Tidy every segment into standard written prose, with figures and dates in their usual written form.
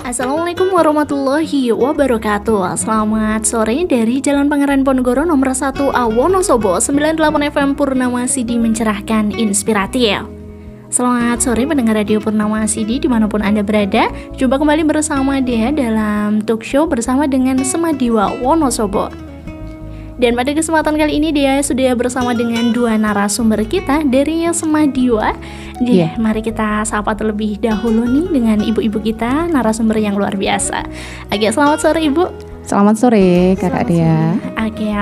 Assalamualaikum warahmatullahi wabarakatuh. Selamat sore dari Jalan Pangeran Ponegoro nomor 1A Wonosobo 98 FM Purnama Sidi mencerahkan inspiratif. Selamat sore pendengar Radio Purnama Sidi dimanapun Anda berada. Jumpa kembali bersama dia dalam talk show bersama dengan Semadiwa Wonosobo. Dan pada kesempatan kali ini dia sudah bersama dengan dua narasumber kita dari Semadiwa. Mari kita sapa terlebih dahulu nih dengan ibu-ibu kita, narasumber yang luar biasa. Selamat sore Ibu. Selamat sore Kakak Dea.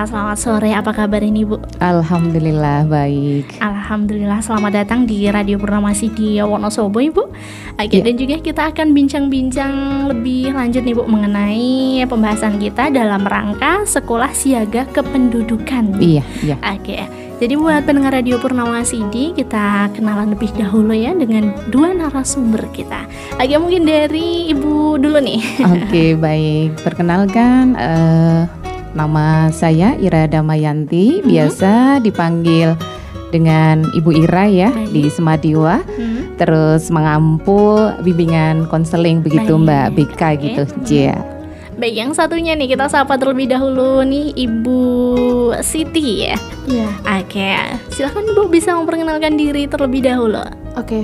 Selamat sore. Apa kabar ini Bu? Alhamdulillah baik. Alhamdulillah, selamat datang di Radio Purnama Sidi Wonosobo Ibu. Dan juga kita akan bincang-bincang lebih lanjut nih Bu mengenai pembahasan kita dalam rangka sekolah siaga kependudukan. Iya. Jadi buat pendengar Radio Purnama Sidi, kita kenalan lebih dahulu ya dengan dua narasumber kita. Mungkin dari Ibu dulu nih. Oke, baik. Perkenalkan, nama saya Ira Damayanti, biasa dipanggil dengan Ibu Ira ya, di Semadiwa. Terus mengampu bimbingan konseling begitu Mbak BK gitu. Baik, yang satunya nih kita sapa terlebih dahulu nih Ibu Siti ya. Silahkan Ibu bisa memperkenalkan diri terlebih dahulu.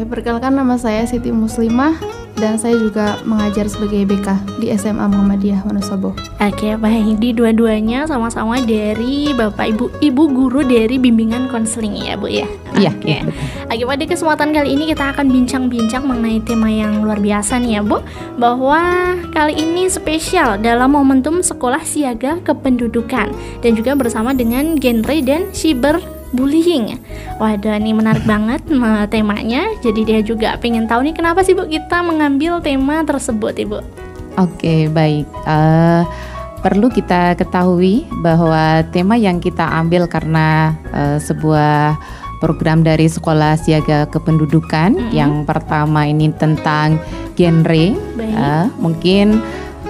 Perkenalkan nama saya Siti Muslimah dan saya juga mengajar sebagai BK di SMA Muhammadiyah Wonosobo. Baik, di dua-duanya sama-sama dari Bapak Ibu guru dari bimbingan konseling ya Bu ya. Iya. Pada kesempatan kali ini kita akan bincang-bincang mengenai tema yang luar biasa nih ya Bu, bahwa kali ini spesial dalam momentum sekolah siaga kependudukan dan juga bersama dengan genre dan cyberbullying. Waduh, ini menarik banget temanya. Jadi dia juga pengen tahu nih kenapa sih Bu kita mengambil tema tersebut Ibu. Baik. Perlu kita ketahui bahwa tema yang kita ambil karena sebuah program dari sekolah siaga kependudukan. Yang pertama ini tentang genre. Mungkin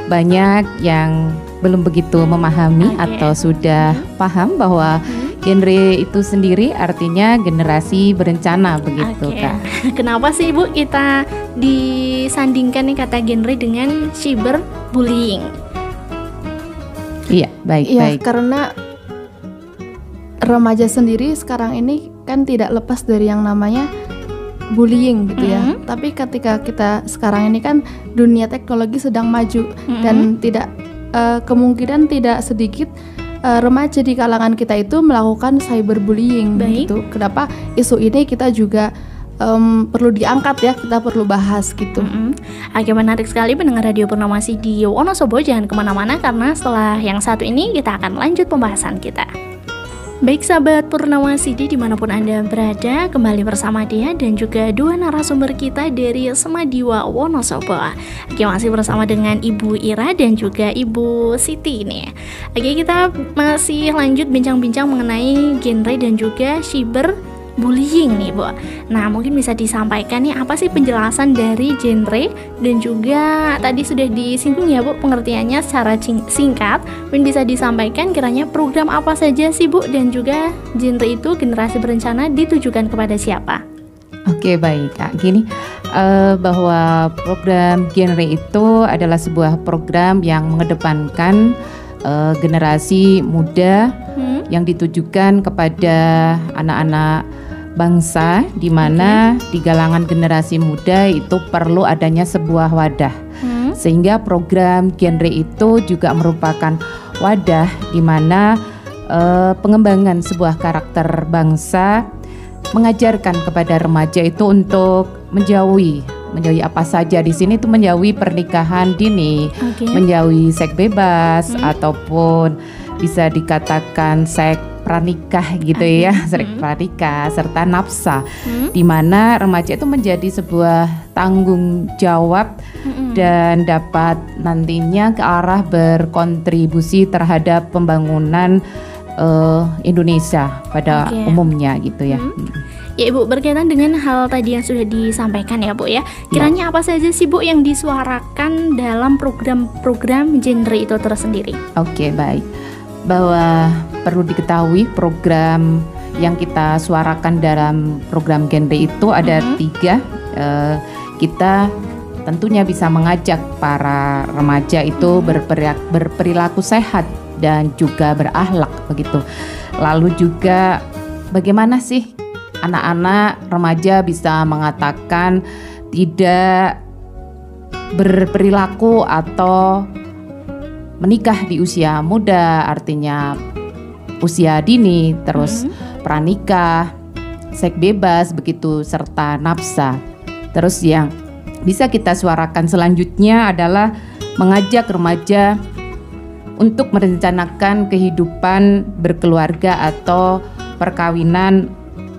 banyak yang belum begitu memahami atau sudah paham bahwa genre itu sendiri artinya generasi berencana begitu Kak. Kenapa sih Ibu kita disandingkan nih kata genre dengan cyberbullying? Iya, baik. Karena remaja sendiri sekarang ini kan tidak lepas dari yang namanya bullying gitu ya. Tapi ketika kita sekarang ini kan dunia teknologi sedang maju dan tidak kemungkinan tidak sedikit remaja di kalangan kita itu melakukan cyberbullying gitu. Kenapa isu ini kita juga perlu diangkat ya, kita perlu bahas gitu. Menarik sekali pendengar Radio Purnama Sidi Wonosobo, jangan kemana-mana karena setelah yang satu ini kita akan lanjut pembahasan kita. Baik sahabat Purnama Sidi dimanapun Anda berada, kembali bersama dia dan juga dua narasumber kita dari Semadiwa Wonosobo. Masih bersama dengan Ibu Ira dan juga Ibu Siti nih. Kita masih lanjut bincang-bincang mengenai genre dan juga cyberbullying nih Bu. Nah, mungkin bisa disampaikan nih apa sih penjelasan dari genre dan juga tadi sudah disinggung ya Bu pengertiannya secara singkat. Mungkin bisa disampaikan kiranya program apa saja sih Bu dan juga genre itu generasi berencana ditujukan kepada siapa? Baik Kak. Gini, bahwa program genre itu adalah sebuah program yang mengedepankan generasi muda yang ditujukan kepada anak-anak bangsa, di mana di kalangan generasi muda itu perlu adanya sebuah wadah. Sehingga program genre itu juga merupakan wadah di mana pengembangan sebuah karakter bangsa, mengajarkan kepada remaja itu untuk menjauhi apa saja di sini itu menjauhi pernikahan dini, menjauhi seks bebas ataupun bisa dikatakan seks pranikah gitu ya, seks pranikah serta nafsa, di mana remaja itu menjadi sebuah tanggung jawab dan dapat nantinya ke arah berkontribusi terhadap pembangunan Indonesia pada umumnya gitu ya. Ya Ibu, berkaitan dengan hal tadi yang sudah disampaikan ya Bu ya, kiranya apa saja sih Bu yang disuarakan dalam program-program genre itu tersendiri? Baik. Bahwa perlu diketahui program yang kita suarakan dalam program genre itu ada 3. Kita tentunya bisa mengajak para remaja itu berperilaku sehat dan juga berakhlak begitu. Lalu juga bagaimana sih anak-anak remaja bisa mengatakan tidak berperilaku atau menikah di usia muda, artinya usia dini, terus pranikah, seks bebas begitu, serta nafsa. Terus yang bisa kita suarakan selanjutnya adalah mengajak remaja untuk merencanakan kehidupan berkeluarga atau perkawinan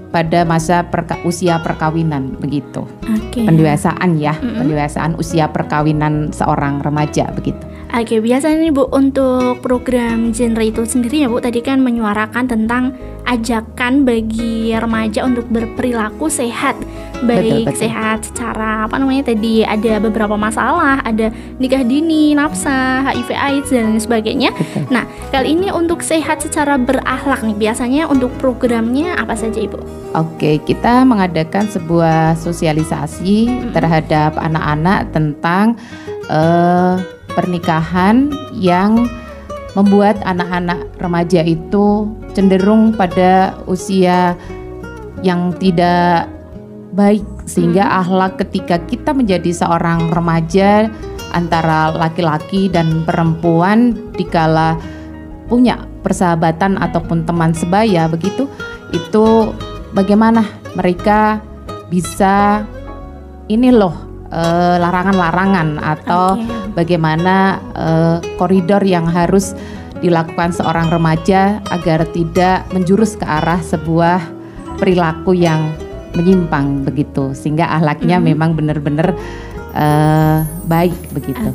pada masa usia perkawinan begitu. Pendewasaan ya, pendewasaan usia perkawinan seorang remaja begitu. Biasanya nih Bu, untuk program genre itu sendiri ya Bu, tadi kan menyuarakan tentang ajakan bagi remaja untuk berperilaku sehat. Baik, betul. Sehat secara tadi ada beberapa masalah, ada nikah dini, nafsa, HIV AIDS dan sebagainya. Betul. Nah, kali ini untuk sehat secara berakhlak nih, biasanya untuk programnya apa saja Ibu? Oke, kita mengadakan sebuah sosialisasi terhadap anak-anak tentang pernikahan yang membuat anak-anak remaja itu cenderung pada usia yang tidak baik, sehingga akhlak ketika kita menjadi seorang remaja antara laki-laki dan perempuan dikala punya persahabatan ataupun teman sebaya begitu, itu bagaimana mereka bisa larangan-larangan atau bagaimana koridor yang harus dilakukan seorang remaja agar tidak menjurus ke arah sebuah perilaku yang menyimpang begitu, sehingga akhlaknya memang benar-benar baik begitu.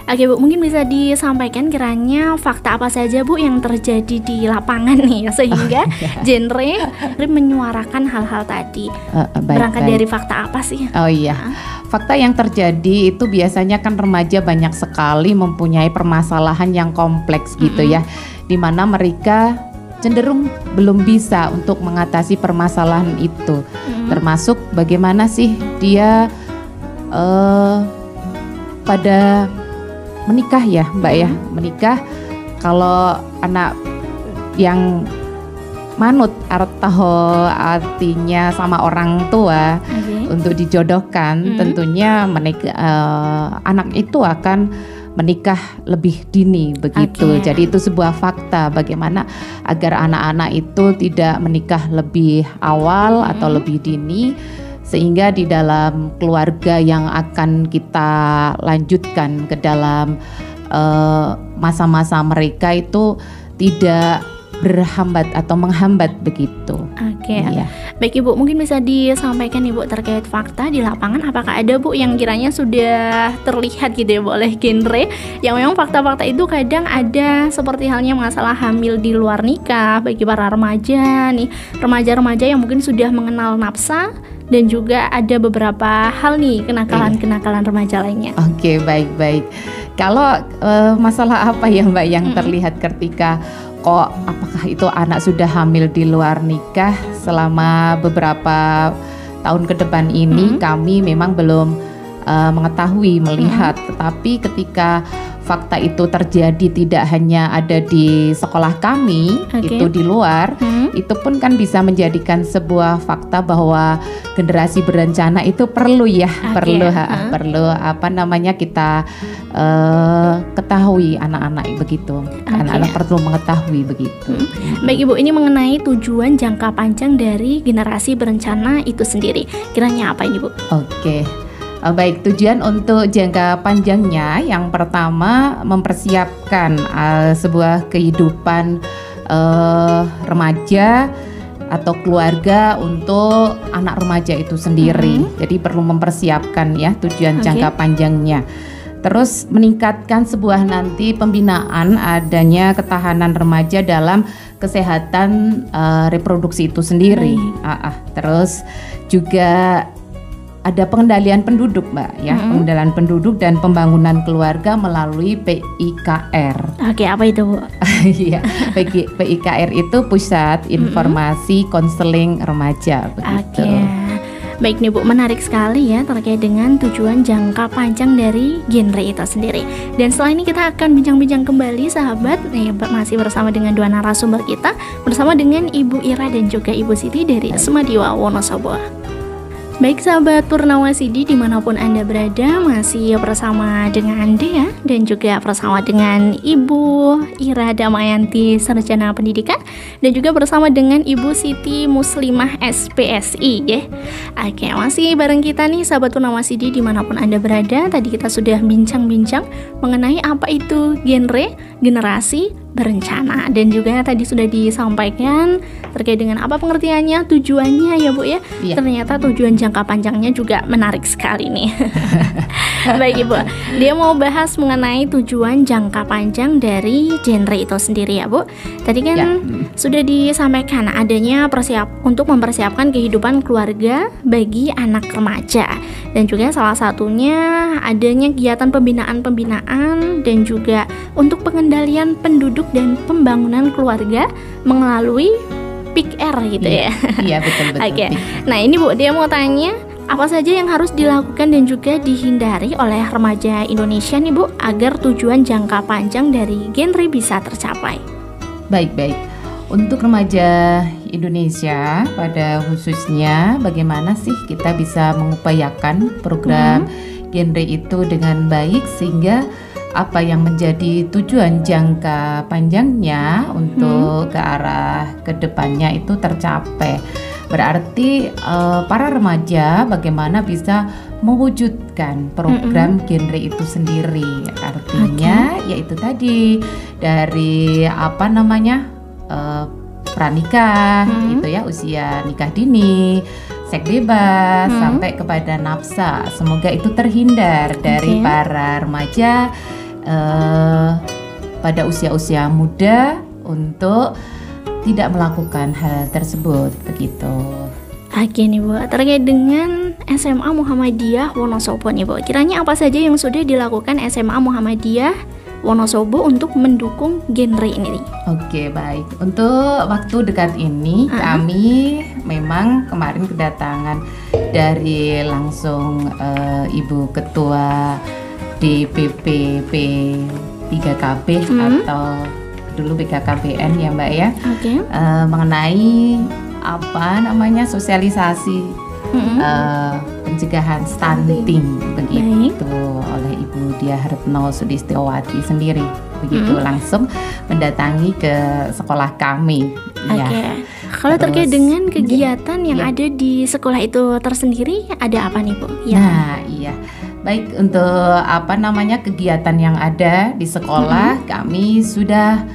Oke Bu, mungkin bisa disampaikan kiranya fakta apa saja Bu yang terjadi di lapangan nih sehingga genre menyuarakan hal-hal tadi. Berangkat dari fakta apa sih? Fakta yang terjadi itu biasanya kan remaja banyak sekali mempunyai permasalahan yang kompleks gitu ya, di mana mereka cenderung belum bisa untuk mengatasi permasalahan itu, termasuk bagaimana sih dia pada menikah ya Mbak ya, menikah. Kalau anak yang manut atau artinya sama orang tua untuk dijodohkan, tentunya anak itu akan menikah lebih dini begitu. Jadi itu sebuah fakta bagaimana agar anak-anak itu tidak menikah lebih awal atau lebih dini, sehingga di dalam keluarga yang akan kita lanjutkan ke dalam masa-masa mereka itu tidak berhambat atau menghambat begitu. Baik Ibu, mungkin bisa disampaikan Ibu terkait fakta di lapangan, apakah ada Bu yang kiranya sudah terlihat gitu ya Bu oleh genre yang memang fakta-fakta itu kadang ada seperti halnya masalah hamil di luar nikah bagi para remaja nih, remaja-remaja yang mungkin sudah mengenal nafsa, dan juga ada beberapa hal nih kenakalan-kenakalan remaja lainnya. Baik. Kalau masalah apa ya Mbak yang terlihat ketika apakah itu anak sudah hamil di luar nikah? Selama beberapa tahun ke depan ini kami memang belum mengetahui, melihat, tetapi ketika fakta itu terjadi tidak hanya ada di sekolah kami, itu di luar, itu pun kan bisa menjadikan sebuah fakta bahwa generasi berencana itu perlu ya, perlu kita ketahui anak-anak begitu, anak-anak perlu mengetahui begitu. Baik Ibu, ini mengenai tujuan jangka panjang dari generasi berencana itu sendiri, kiranya apa ini Bu? Baik, tujuan untuk jangka panjangnya yang pertama mempersiapkan sebuah kehidupan remaja atau keluarga untuk anak remaja itu sendiri. Jadi perlu mempersiapkan ya tujuan jangka panjangnya. Terus meningkatkan sebuah nanti pembinaan adanya ketahanan remaja dalam kesehatan reproduksi itu sendiri. Terus juga ada pengendalian penduduk Mbak ya, pengendalian penduduk dan pembangunan keluarga melalui PIKR. Apa itu Bu? PIKR itu Pusat Informasi Konseling Remaja begitu. Baik nih Bu, menarik sekali ya terkait dengan tujuan jangka panjang dari genre itu sendiri. Dan setelah ini kita akan bincang-bincang kembali sahabat, masih bersama dengan dua narasumber kita, bersama dengan Ibu Ira dan juga Ibu Siti dari Semadiwa Wonosobo. Baik sahabat Purnawasidi dimanapun Anda berada, masih bersama dengan Dea dan juga bersama dengan Ibu Ira Damayanti Sarjana Pendidikan dan juga bersama dengan Ibu Siti Muslimah SPSI ya. Oke, masih bareng kita nih sahabat Purnawasidi dimanapun Anda berada. Tadi kita sudah bincang-bincang mengenai apa itu genre, generasi berencana, dan juga tadi sudah disampaikan terkait dengan apa pengertiannya, tujuannya ya Bu ya. Ternyata tujuan jangka panjangnya juga menarik sekali nih. Baik Ibu, dia mau bahas mengenai tujuan jangka panjang dari genre itu sendiri ya Bu. Tadi kan sudah disampaikan adanya untuk mempersiapkan kehidupan keluarga bagi anak remaja, dan juga salah satunya adanya kegiatan pembinaan dan juga untuk pengendalian penduduk dan pembangunan keluarga melalui PIK-R gitu ya. Iya betul. Oke. Nah ini Bu, dia mau tanya apa saja yang harus dilakukan dan juga dihindari oleh remaja Indonesia nih Bu agar tujuan jangka panjang dari genre bisa tercapai. Baik. Untuk remaja Indonesia pada khususnya, bagaimana sih kita bisa mengupayakan program genre itu dengan baik sehingga apa yang menjadi tujuan jangka panjangnya untuk ke arah kedepannya itu tercapai. Berarti para remaja bagaimana bisa mewujudkan program genre itu sendiri. Artinya yaitu tadi dari pranikah gitu ya, usia nikah dini, seks bebas sampai kepada nafsa. Semoga itu terhindar dari para remaja pada usia-usia muda untuk tidak melakukan hal tersebut begitu. Oke nih Bu, terkait dengan SMA Muhammadiyah Wonosobo nih Bu, kiranya apa saja yang sudah dilakukan SMA Muhammadiyah Wonosobo untuk mendukung genre ini nih? Oke baik, untuk waktu dekat ini kami memang kemarin kedatangan dari langsung Ibu Ketua DPP P3KB atau dulu BKKBN ya Mbak ya, mengenai sosialisasi pencegahan stunting begitu oleh Ibu Diah Retno Sulistiowati sendiri begitu, langsung mendatangi ke sekolah kami. Kalau terkait dengan kegiatan yang ada di sekolah itu tersendiri ada apa nih Bu? Baik, untuk kegiatan yang ada di sekolah kami sudah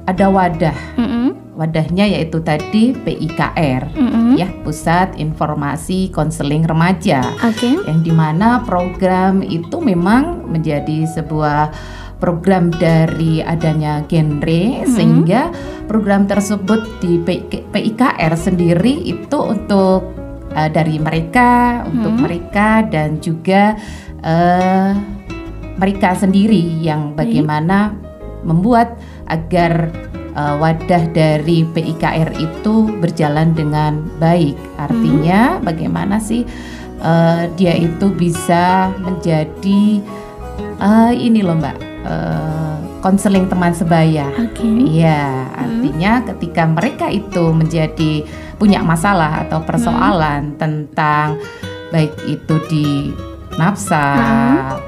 ada wadahnya yaitu tadi PIKR ya, Pusat Informasi Konseling Remaja, yang dimana program itu memang menjadi sebuah program dari adanya genre, sehingga program tersebut di PIKR sendiri itu untuk dari mereka, untuk mereka dan juga mereka sendiri yang bagaimana membuat agar wadah dari PIKR itu berjalan dengan baik. Artinya bagaimana sih dia itu bisa menjadi ini loh Mbak, konseling teman sebaya. Iya, artinya ketika mereka itu menjadi punya masalah atau persoalan tentang baik itu di nafsa,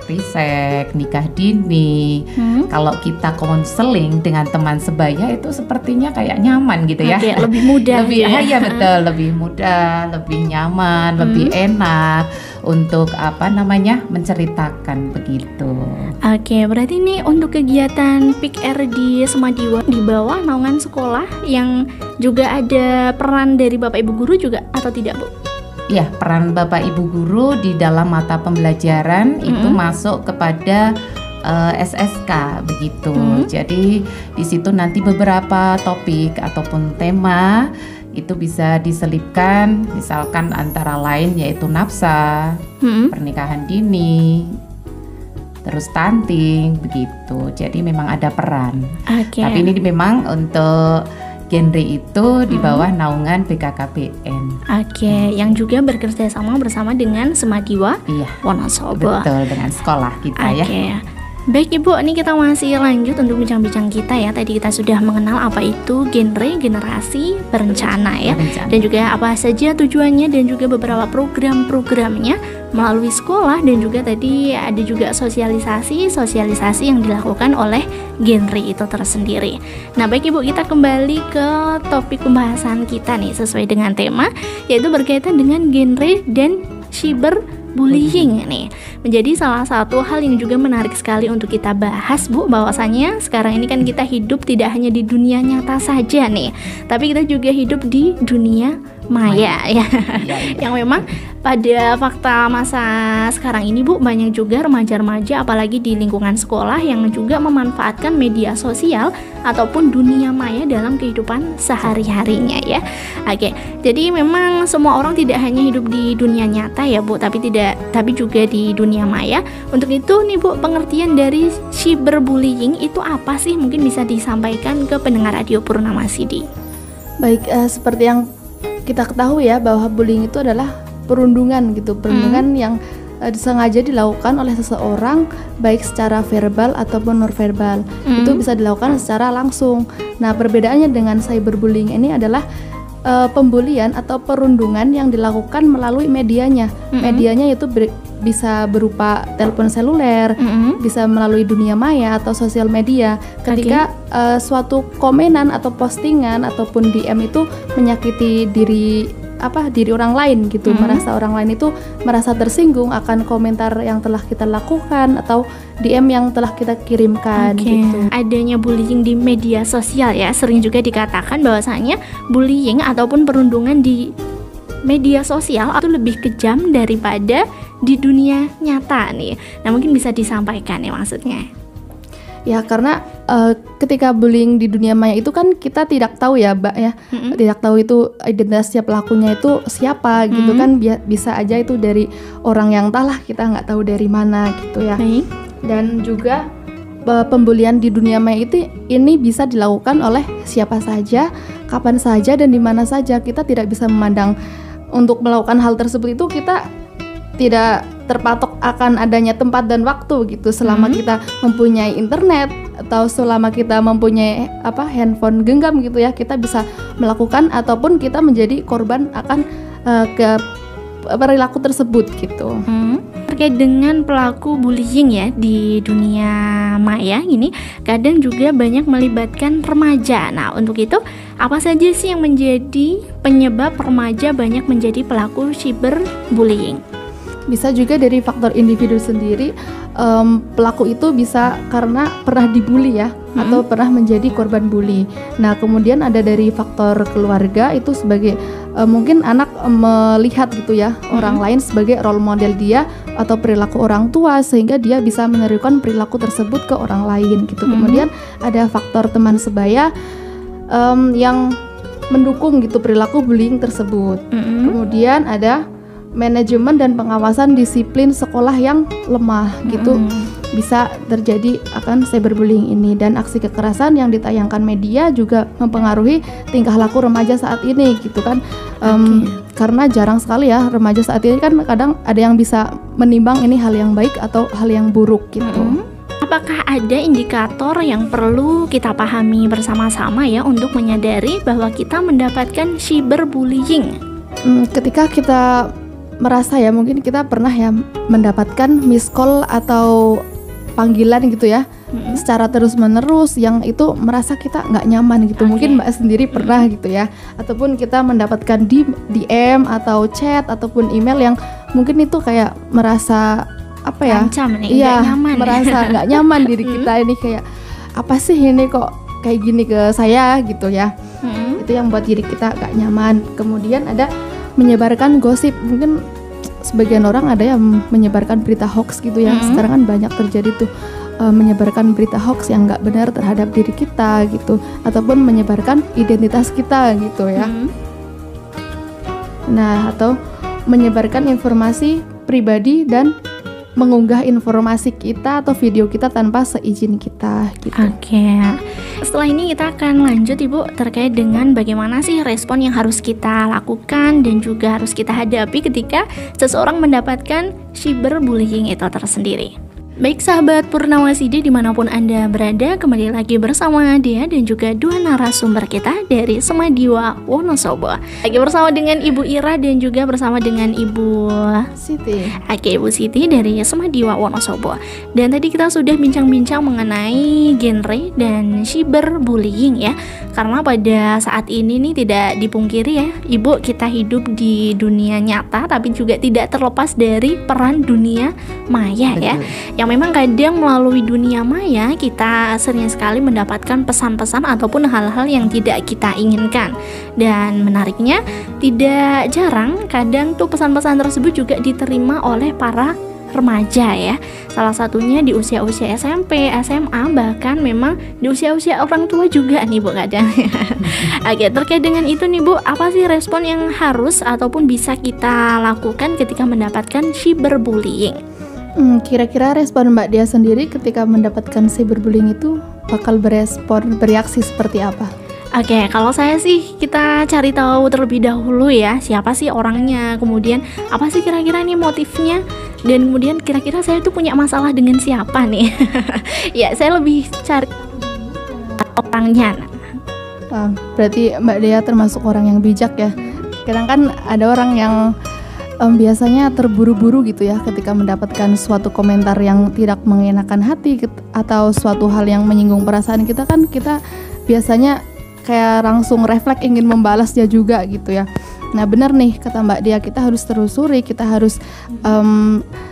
prisek, nikah dini. Kalau kita konseling dengan teman sebaya itu sepertinya kayak nyaman gitu ya. Lebih mudah. Betul, lebih mudah, lebih nyaman, lebih enak untuk menceritakan begitu. Berarti ini untuk kegiatan PIK-R di Semadiwa di bawah naungan sekolah yang juga ada peran dari Bapak Ibu guru juga atau tidak Bu? Ya, peran Bapak Ibu guru di dalam mata pembelajaran itu masuk kepada SSK begitu. Jadi di situ nanti beberapa topik ataupun tema itu bisa diselipkan, misalkan antara lain yaitu nafsa, pernikahan dini, terus stunting begitu. Jadi memang ada peran. Tapi ini memang untuk genre itu di bawah naungan BKKBN. Oke, yang juga bekerja sama bersama dengan Semadiwa Wonosobo. Betul, dengan sekolah kita ya. Baik Ibu, ini kita masih lanjut untuk bincang-bincang kita ya. Tadi kita sudah mengenal apa itu genre generasi berencana ya, dan juga apa saja tujuannya dan juga beberapa program-programnya melalui sekolah, dan juga tadi ada juga sosialisasi yang dilakukan oleh genre itu tersendiri. Nah baik Ibu, kita kembali ke topik pembahasan kita nih sesuai dengan tema, yaitu berkaitan dengan genre dan cyberbullying nih, menjadi salah satu hal yang juga menarik sekali untuk kita bahas Bu, bahwasanya sekarang ini kan kita hidup tidak hanya di dunia nyata saja nih, tapi kita juga hidup di dunia maya ya. Yang memang pada fakta masa sekarang ini Bu, banyak juga remaja-remaja apalagi di lingkungan sekolah yang juga memanfaatkan media sosial ataupun dunia maya dalam kehidupan sehari-harinya ya. Oke, jadi memang semua orang tidak hanya hidup di dunia nyata ya Bu, tapi juga di dunia maya. Untuk itu nih Bu, pengertian dari cyberbullying itu apa sih? Mungkin bisa disampaikan ke pendengar Radio Purnama Sidi. Baik, seperti yang kita ketahui ya, bahwa bullying itu adalah perundungan gitu, perundungan yang sengaja dilakukan oleh seseorang baik secara verbal ataupun nonverbal. Itu bisa dilakukan secara langsung. Nah, perbedaannya dengan cyberbullying ini adalah pembulian atau perundungan yang dilakukan melalui medianya. Medianya itu bisa berupa telepon seluler, bisa melalui dunia maya atau sosial media. Ketika suatu komenan atau postingan ataupun DM itu menyakiti diri orang lain gitu, merasa orang lain itu merasa tersinggung akan komentar yang telah kita lakukan atau DM yang telah kita kirimkan gitu. Adanya bullying di media sosial ya, sering juga dikatakan bahwasanya bullying ataupun perundungan di media sosial itu lebih kejam daripada di dunia nyata nih. Nah mungkin bisa disampaikan ya maksudnya. Ya karena ketika bullying di dunia maya itu kan kita tidak tahu ya Mbak ya, tidak tahu itu identitas pelakunya itu siapa gitu kan, bisa aja itu dari orang yang entahlah, kita nggak tahu dari mana gitu ya. Dan juga pembulian di dunia maya ini bisa dilakukan oleh siapa saja, kapan saja dan di mana saja. Kita tidak bisa memandang untuk melakukan hal tersebut itu kita tidak terpatok akan adanya tempat dan waktu gitu. Selama kita mempunyai internet atau selama kita mempunyai handphone genggam gitu ya, kita bisa melakukan ataupun kita menjadi korban akan ke perilaku tersebut gitu. Terkait dengan pelaku bullying ya di dunia maya ini, kadang juga banyak melibatkan remaja. Nah untuk itu apa saja sih yang menjadi penyebab remaja banyak menjadi pelaku cyberbullying? Bisa juga dari faktor individu sendiri, pelaku itu bisa karena pernah dibully ya, atau pernah menjadi korban bully. Nah kemudian ada dari faktor keluarga, itu sebagai mungkin anak melihat gitu ya orang lain sebagai role model dia atau perilaku orang tua, sehingga dia bisa menirukan perilaku tersebut ke orang lain gitu. Kemudian ada faktor teman sebaya yang mendukung gitu perilaku bullying tersebut. Kemudian ada manajemen dan pengawasan disiplin sekolah yang lemah gitu, bisa terjadi akan cyberbullying ini. Dan aksi kekerasan yang ditayangkan media juga mempengaruhi tingkah laku remaja saat ini gitu kan. Karena jarang sekali ya remaja saat ini kan kadang ada yang bisa menimbang ini hal yang baik atau hal yang buruk gitu. Apakah ada indikator yang perlu kita pahami bersama-sama ya untuk menyadari bahwa kita mendapatkan cyberbullying? Ketika kita merasa ya, mungkin kita pernah ya mendapatkan miss call atau panggilan gitu ya secara terus menerus yang itu merasa kita nggak nyaman gitu. Mungkin Mbak sendiri pernah gitu ya, ataupun kita mendapatkan DM atau chat ataupun email yang mungkin itu kayak merasa merasa nggak nyaman diri kita ini, kayak apa sih ini kok kayak gini ke saya gitu ya. Itu yang buat diri kita nggak nyaman. Kemudian ada menyebarkan gosip, mungkin sebagian orang ada yang menyebarkan berita hoax gitu ya. Sekarang kan banyak terjadi tuh menyebarkan berita hoax yang nggak benar terhadap diri kita gitu, ataupun menyebarkan identitas kita gitu ya. Nah, atau menyebarkan informasi pribadi dan mengunggah informasi kita atau video kita tanpa seizin kita gitu. Oke. Setelah ini kita akan lanjut Ibu terkait dengan bagaimana sih respon yang harus kita lakukan dan juga harus kita hadapi ketika seseorang mendapatkan cyberbullying itu tersendiri. Baik sahabat Purnawasidi dimanapun Anda berada, kembali lagi bersama Dea dan juga dua narasumber kita dari Semadiwa Wonosobo. Lagi bersama dengan Ibu Ira dan juga bersama dengan Ibu Siti. Oke, Ibu Siti dari Semadiwa Wonosobo. Dan tadi kita sudah bincang-bincang mengenai genre dan cyberbullying ya. Karena pada saat ini nih tidak dipungkiri ya, Ibu, kita hidup di dunia nyata tapi juga tidak terlepas dari peran dunia maya ya. Yang memang kadang melalui dunia maya kita sering sekali mendapatkan pesan-pesan ataupun hal-hal yang tidak kita inginkan. Dan menariknya tidak jarang kadang tuh pesan-pesan tersebut juga diterima oleh para remaja ya. Salah satunya di usia-usia SMP, SMA, bahkan memang di usia-usia orang tua juga nih Bu kadang. Oke, terkait dengan itu nih Bu, apa sih respon yang harus ataupun bisa kita lakukan ketika mendapatkan cyberbullying? Kira-kira respon Mbak Dia sendiri ketika mendapatkan cyberbullying itu bakal bereaksi seperti apa? Oke, kalau saya sih kita cari tahu terlebih dahulu ya, siapa sih orangnya, kemudian apa sih kira-kira nih motifnya, dan kemudian kira-kira saya tuh punya masalah dengan siapa nih. Ya, saya lebih cari orangnya. Berarti Mbak Dea termasuk orang yang bijak ya. Kadang kan ada orang yang biasanya terburu-buru gitu ya ketika mendapatkan suatu komentar yang tidak mengenakan hati atau suatu hal yang menyinggung perasaan kita, kan kita biasanya kayak langsung refleks ingin membalasnya juga gitu ya. Nah benar nih kata Mbak Dia, kita harus telusuri, kita harus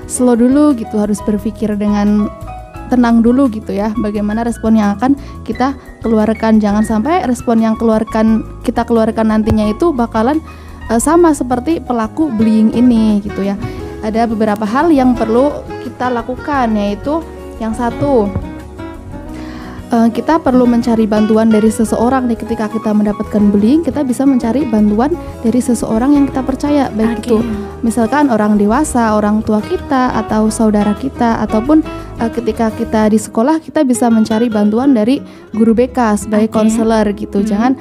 slow dulu gitu, harus berpikir dengan tenang dulu gitu ya, bagaimana respon yang akan kita keluarkan. Jangan sampai respon yang kita keluarkan nantinya itu bakalan sama seperti pelaku bullying ini gitu ya. Ada beberapa hal yang perlu kita lakukan, yaitu yang satu, kita perlu mencari bantuan dari seseorang nih. Ketika kita mendapatkan bullying, kita bisa mencari bantuan dari seseorang yang kita percaya, baik itu misalkan orang dewasa, orang tua kita, atau saudara kita, ataupun ketika kita di sekolah kita bisa mencari bantuan dari guru BK sebagai konselor gitu. Jangan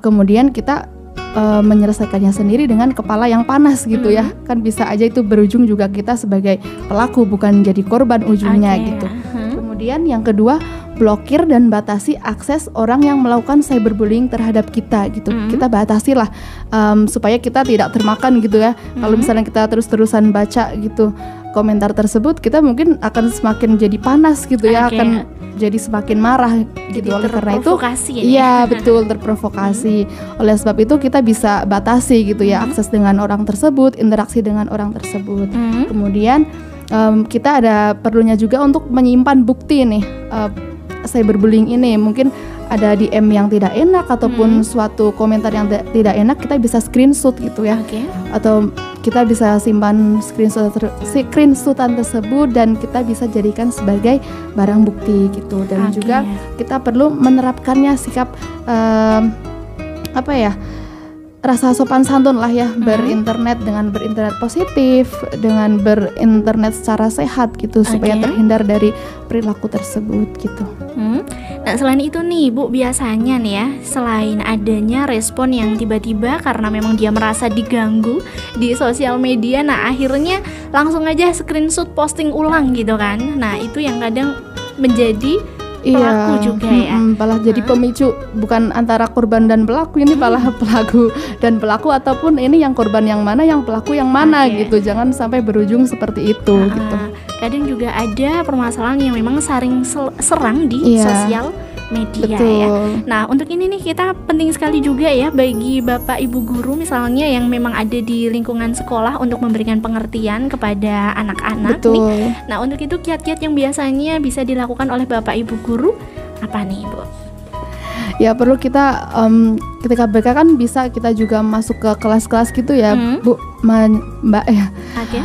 kemudian kita menyelesaikannya sendiri dengan kepala yang panas gitu ya. Kan bisa aja itu berujung juga kita sebagai pelaku, bukan jadi korban ujungnya gitu. Kemudian yang kedua, blokir dan batasi akses orang yang melakukan cyberbullying terhadap kita gitu. Kita batasi lah supaya kita tidak termakan gitu ya. Kalau misalnya kita terus-terusan baca gitu komentar tersebut, kita mungkin akan semakin jadi panas gitu ya, akan jadi semakin marah gitu. Oleh karena itu iya betul, terprovokasi. Oleh sebab itu kita bisa batasi gitu ya akses dengan orang tersebut, interaksi dengan orang tersebut. Kemudian kita ada perlunya juga untuk menyimpan bukti nih cyberbullying ini. Mungkin ada DM yang tidak enak ataupun suatu komentar yang tidak enak, kita bisa screenshot gitu ya. Atau kita bisa simpan screenshotan tersebut dan kita bisa jadikan sebagai barang bukti gitu. Dan juga kita perlu menerapkannya sikap rasa sopan santun lah ya, berinternet dengan berinternet positif, dengan berinternet secara sehat gitu, supaya terhindar dari perilaku tersebut gitu. Nah selain itu nih Bu, biasanya nih ya, selain adanya respon yang tiba-tiba karena memang dia merasa diganggu di sosial media, nah akhirnya langsung aja screenshot posting ulang gitu kan. Nah itu yang kadang menjadi pelaku juga ya. Malah jadi pemicu, bukan antara korban dan pelaku, ini malah pelaku dan pelaku, ataupun ini yang korban yang mana, yang pelaku yang mana gitu. Jangan sampai berujung seperti itu gitu. Kadang juga ada permasalahan yang memang saling serang di sosial media ya. Nah untuk ini nih kita penting sekali juga ya bagi Bapak Ibu guru misalnya yang memang ada di lingkungan sekolah untuk memberikan pengertian kepada anak-anak nih. Nah untuk itu kiat-kiat yang biasanya bisa dilakukan oleh Bapak Ibu guru apa nih Bu? Ya perlu kita ketika BK kan bisa kita juga masuk ke kelas-kelas gitu ya, Bu, Mbak ya. Okay.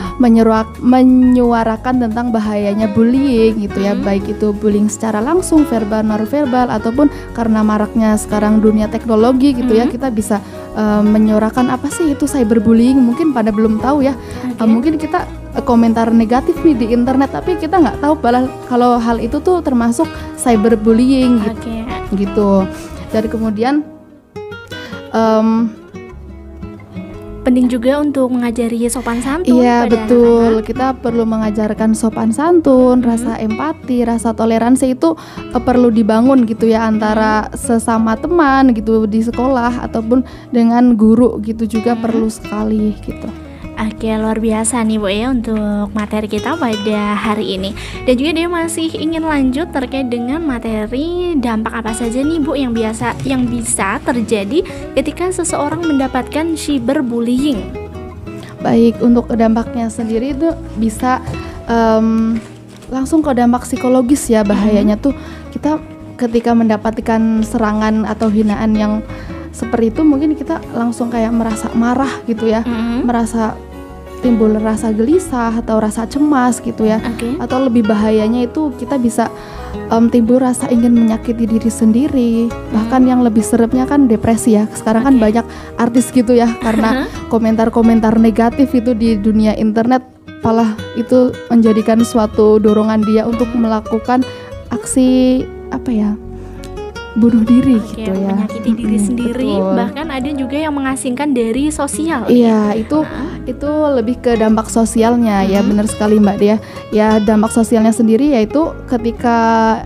Menyuarakan tentang bahayanya bullying gitu ya, baik itu bullying secara langsung, verbal, non-verbal, ataupun karena maraknya sekarang dunia teknologi gitu ya, kita bisa menyuarakan apa sih itu cyberbullying. Mungkin pada belum tahu ya, mungkin kita komentar negatif nih di internet, tapi kita nggak tahu kalau hal itu tuh termasuk cyberbullying gitu. Dan kemudian penting juga untuk mengajari sopan santun. Iya pada betul, anak-anak. kita perlu mengajarkan sopan santun, rasa empati, rasa toleransi itu perlu dibangun gitu ya, antara sesama teman gitu di sekolah ataupun dengan guru gitu juga perlu sekali gitu. Oke, luar biasa nih Bu ya untuk materi kita pada hari ini. Dan juga dia masih ingin lanjut terkait dengan materi dampak apa saja nih Bu yang bisa terjadi ketika seseorang mendapatkan cyberbullying. Baik, untuk dampaknya sendiri itu bisa langsung ke dampak psikologis ya, bahayanya tuh kita ketika mendapatkan serangan atau hinaan yang seperti itu, mungkin kita langsung kayak merasa marah gitu ya, merasa timbul rasa gelisah atau rasa cemas gitu ya, atau lebih bahayanya itu kita bisa timbul rasa ingin menyakiti diri sendiri, bahkan yang lebih seremnya kan depresi ya. Sekarang kan banyak artis gitu ya, karena komentar-komentar negatif itu di dunia internet, malah itu menjadikan suatu dorongan dia untuk melakukan aksi bunuh diri gitu ya, menyakiti diri sendiri. Betul. Bahkan ada juga yang mengasingkan dari sosial. Iya, itu lebih ke dampak sosialnya ya, benar sekali Mbak Dia. Ya, dampak sosialnya sendiri yaitu ketika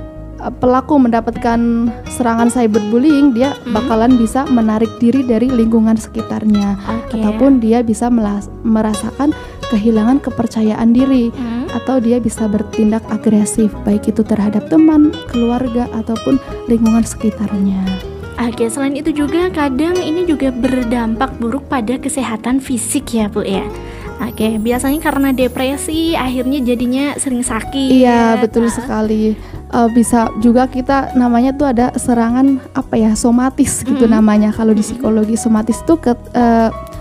pelaku mendapatkan serangan cyberbullying, dia bakalan bisa menarik diri dari lingkungan sekitarnya, ataupun dia bisa merasakan kehilangan kepercayaan diri, atau dia bisa bertindak agresif, baik itu terhadap teman, keluarga, ataupun lingkungan sekitarnya. Oke, selain itu juga kadang ini juga berdampak buruk pada kesehatan fisik ya Bu ya. Oke, biasanya karena depresi akhirnya jadinya sering sakit. Iya, betul sekali. Bisa juga kita namanya tuh ada serangan somatis gitu namanya. Kalau di psikologi, somatis itu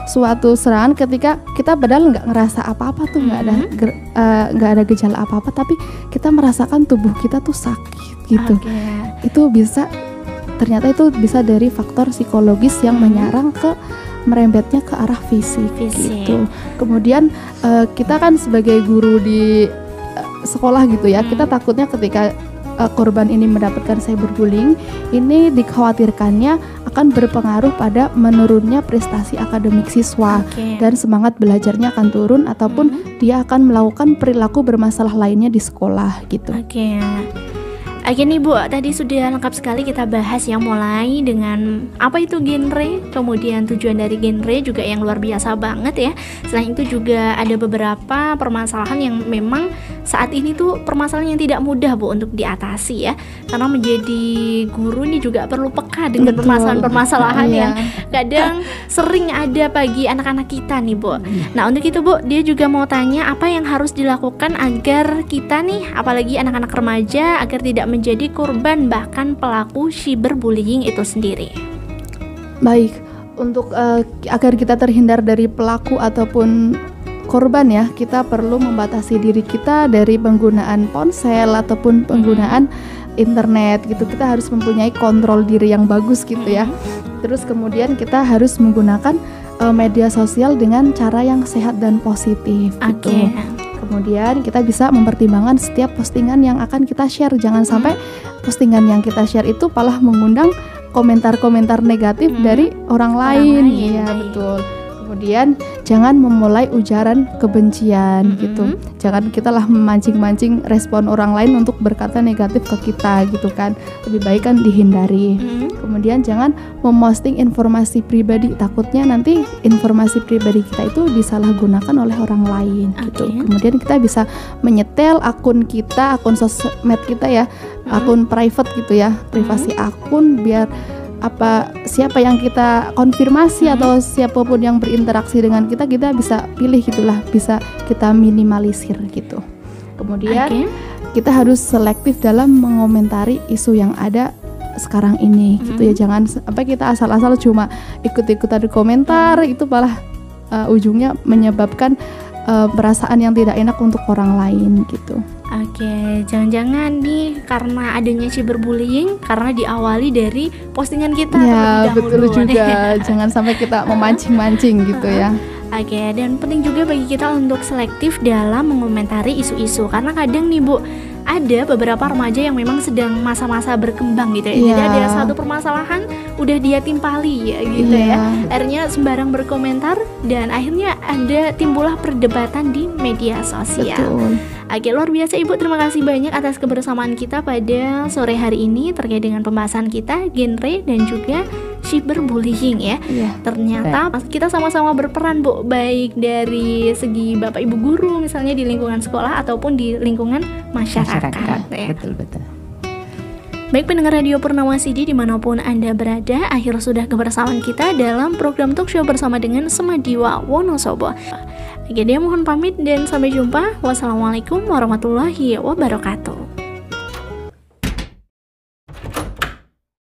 suatu serangan ketika kita padahal nggak ngerasa apa-apa tuh, nggak ada gejala apa-apa, tapi kita merasakan tubuh kita tuh sakit gitu. Itu ternyata itu bisa dari faktor psikologis yang menyerang merembetnya ke arah fisik. Gitu. Kemudian kita kan sebagai guru di sekolah gitu ya, kita takutnya ketika korban ini mendapatkan cyberbullying, ini dikhawatirkannya akan berpengaruh pada menurunnya prestasi akademik siswa, dan semangat belajarnya akan turun, ataupun dia akan melakukan perilaku bermasalah lainnya di sekolah gitu. Oke nih Bu, tadi sudah lengkap sekali kita bahas yang mulai dengan apa itu genre, kemudian tujuan dari genre juga yang luar biasa banget ya. Selain itu juga ada beberapa permasalahan yang memang saat ini tuh permasalahan yang tidak mudah Bu untuk diatasi ya. Karena menjadi guru ini juga perlu peka dengan permasalahan-permasalahan yang kadang sering ada bagi anak-anak kita nih Bu. Nah untuk itu Bu, dia juga mau tanya apa yang harus dilakukan agar kita nih, apalagi anak-anak remaja, agar tidak menjadi korban bahkan pelaku cyberbullying itu sendiri. Baik, untuk agar kita terhindar dari pelaku ataupun korban ya, kita perlu membatasi diri kita dari penggunaan ponsel ataupun penggunaan internet gitu. Kita harus mempunyai kontrol diri yang bagus gitu ya. Terus kemudian kita harus menggunakan media sosial dengan cara yang sehat dan positif gitu. Kemudian kita bisa mempertimbangkan setiap postingan yang akan kita share. Jangan sampai postingan yang kita share itu malah mengundang komentar-komentar negatif dari orang lain. Iya, betul. Kemudian jangan memulai ujaran kebencian gitu. Jangan kita lah memancing-mancing respon orang lain untuk berkata negatif ke kita gitu kan. Lebih baik kan dihindari. Kemudian jangan memposting informasi pribadi, takutnya nanti informasi pribadi kita itu disalahgunakan oleh orang lain gitu. Kemudian kita bisa menyetel akun kita, akun sosmed kita ya, akun private gitu ya, privasi akun, biar siapa yang kita konfirmasi atau siapapun yang berinteraksi dengan kita bisa pilih gitulah, bisa kita minimalisir gitu. Kemudian kita harus selektif dalam mengomentari isu yang ada sekarang ini gitu ya. Jangan sampai kita asal-asal cuma ikut-ikutan komentar, itu malah ujungnya menyebabkan perasaan yang tidak enak untuk orang lain gitu. Oke, jangan-jangan nih karena adanya cyberbullying karena diawali dari postingan kita ya, terlebih dahulu. Betul juga. Jangan sampai kita memancing-mancing gitu ya. Oke, dan penting juga bagi kita untuk selektif dalam mengomentari isu-isu, karena kadang nih Bu, ada beberapa remaja yang memang sedang masa-masa berkembang gitu ya. Jadi ada satu permasalahan udah dia timpali ya gitu ya. Akhirnya sembarang berkomentar dan akhirnya timbullah perdebatan di media sosial. Betul. Oke, luar biasa Ibu, terima kasih banyak atas kebersamaan kita pada sore hari ini terkait dengan pembahasan kita genre dan juga cyberbullying ya. Ternyata kita sama-sama berperan Bu, baik dari segi Bapak Ibu guru misalnya di lingkungan sekolah ataupun di lingkungan masyarakat. Ya. Betul. Baik pendengar Radio Purnama CD dimanapun Anda berada, akhir sudah kebersamaan kita dalam program talk show bersama dengan Semadiwa Wonosobo. Oke, dia mohon pamit dan sampai jumpa. Wassalamualaikum warahmatullahi wabarakatuh.